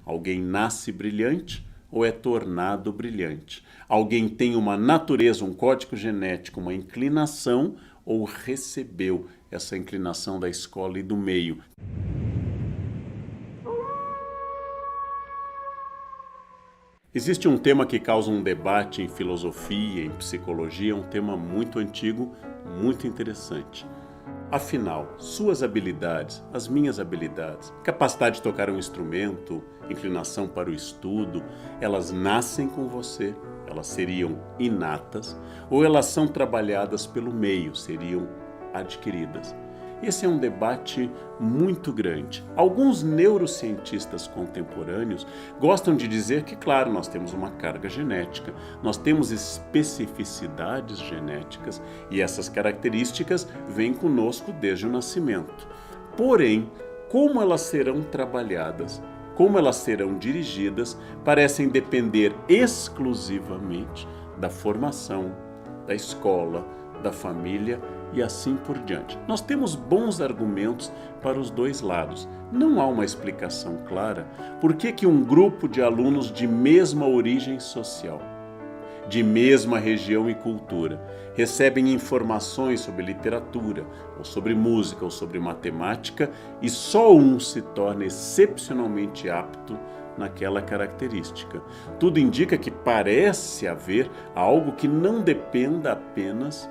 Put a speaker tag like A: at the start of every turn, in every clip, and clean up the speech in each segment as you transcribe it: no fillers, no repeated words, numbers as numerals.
A: Alguém nasce brilhante ou é tornado brilhante? Alguém tem uma natureza, um código genético, uma inclinação ou recebeu essa inclinação da escola e do meio? Existe um tema que causa um debate em filosofia, em psicologia, um tema muito antigo, muito interessante. Afinal, suas habilidades, as minhas habilidades, capacidade de tocar um instrumento, inclinação para o estudo, elas nascem com você, elas seriam inatas, ou elas são trabalhadas pelo meio, seriam adquiridas? Esse é um debate muito grande. Alguns neurocientistas contemporâneos gostam de dizer que, claro, nós temos uma carga genética, nós temos especificidades genéticas e essas características vêm conosco desde o nascimento. Porém, como elas serão trabalhadas, como elas serão dirigidas, parecem depender exclusivamente da formação, da escola, da família e assim por diante. Nós temos bons argumentos para os dois lados. Não há uma explicação clara por que um grupo de alunos de mesma origem social, de mesma região e cultura, recebem informações sobre literatura, ou sobre música, ou sobre matemática, e só um se torna excepcionalmente apto naquela característica. Tudo indica que parece haver algo que não dependa apenas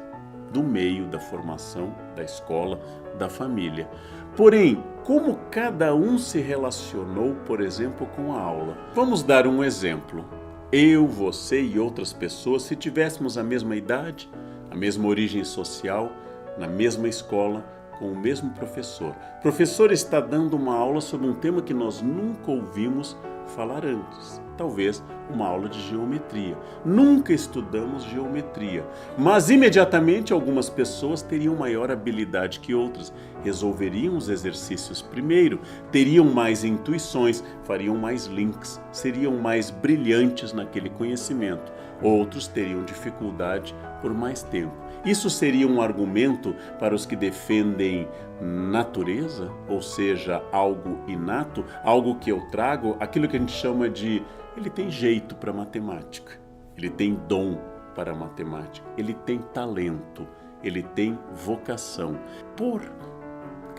A: do meio, da formação, da escola, da família. Porém, como cada um se relacionou, por exemplo, com a aula? Vamos dar um exemplo. Eu, você e outras pessoas, se tivéssemos a mesma idade, a mesma origem social, na mesma escola, com o mesmo professor. O professor está dando uma aula sobre um tema que nós nunca ouvimos falar antes. Talvez uma aula de geometria. Nunca estudamos geometria, mas imediatamente algumas pessoas teriam maior habilidade que outras, resolveriam os exercícios primeiro, teriam mais intuições, fariam mais links, seriam mais brilhantes naquele conhecimento. Outros teriam dificuldade por mais tempo. Isso seria um argumento para os que defendem natureza, ou seja, algo inato, algo que eu trago, aquilo que a gente chama de ele tem jeito para matemática, ele tem dom para matemática, ele tem talento, ele tem vocação. Por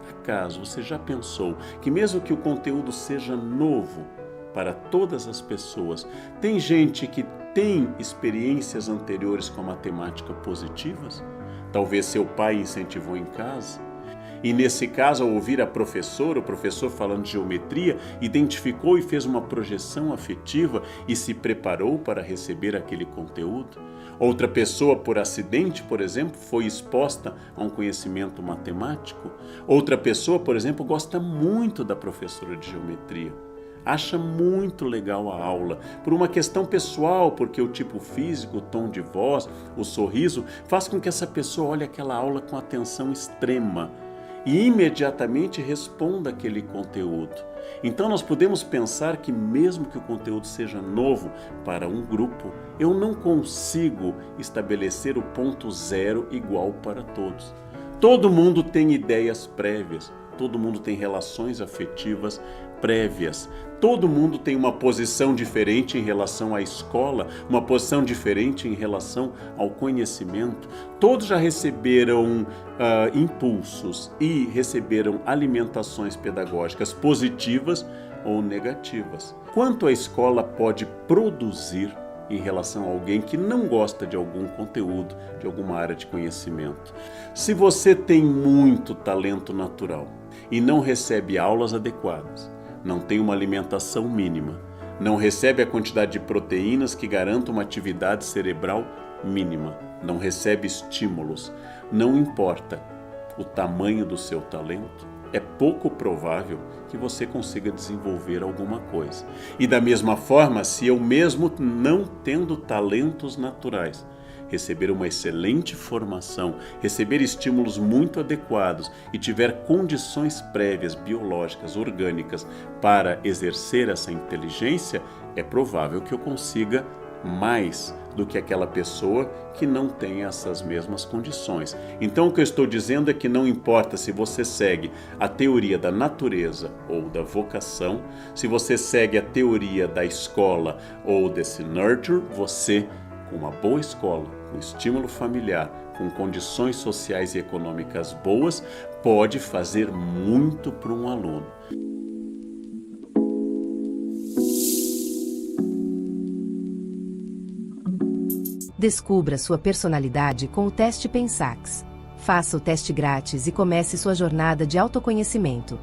A: acaso você já pensou que mesmo que o conteúdo seja novo para todas as pessoas, tem gente que tem experiências anteriores com a matemática positivas? Talvez seu pai incentivou em casa. E nesse caso, ao ouvir o professor falando de geometria, identificou e fez uma projeção afetiva e se preparou para receber aquele conteúdo. Outra pessoa, por acidente, por exemplo, foi exposta a um conhecimento matemático. Outra pessoa, por exemplo, gosta muito da professora de geometria. Acha muito legal a aula, por uma questão pessoal, porque o tipo físico, o tom de voz, o sorriso, faz com que essa pessoa olhe aquela aula com atenção extrema e imediatamente responda aquele conteúdo. Então nós podemos pensar que mesmo que o conteúdo seja novo para um grupo, eu não consigo estabelecer o ponto zero igual para todos. Todo mundo tem ideias prévias, todo mundo tem relações afetivas prévias. Todo mundo tem uma posição diferente em relação à escola, uma posição diferente em relação ao conhecimento. Todos já receberam impulsos e receberam alimentações pedagógicas positivas ou negativas. Quanto a escola pode produzir em relação a alguém que não gosta de algum conteúdo, de alguma área de conhecimento? Se você tem muito talento natural e não recebe aulas adequadas, não tem uma alimentação mínima, não recebe a quantidade de proteínas que garanta uma atividade cerebral mínima, não recebe estímulos, não importa o tamanho do seu talento, é pouco provável que você consiga desenvolver alguma coisa. E da mesma forma, se eu mesmo não tendo talentos naturais, receber uma excelente formação, receber estímulos muito adequados e tiver condições prévias, biológicas, orgânicas para exercer essa inteligência, é provável que eu consiga mais do que aquela pessoa que não tem essas mesmas condições. Então o que eu estou dizendo é que não importa se você segue a teoria da natureza ou da vocação, se você segue a teoria da escola ou desse nurture, você, com uma boa escola, com estímulo familiar, com condições sociais e econômicas boas, pode fazer muito para um aluno.
B: Descubra sua personalidade com o teste Pensax. Faça o teste grátis e comece sua jornada de autoconhecimento.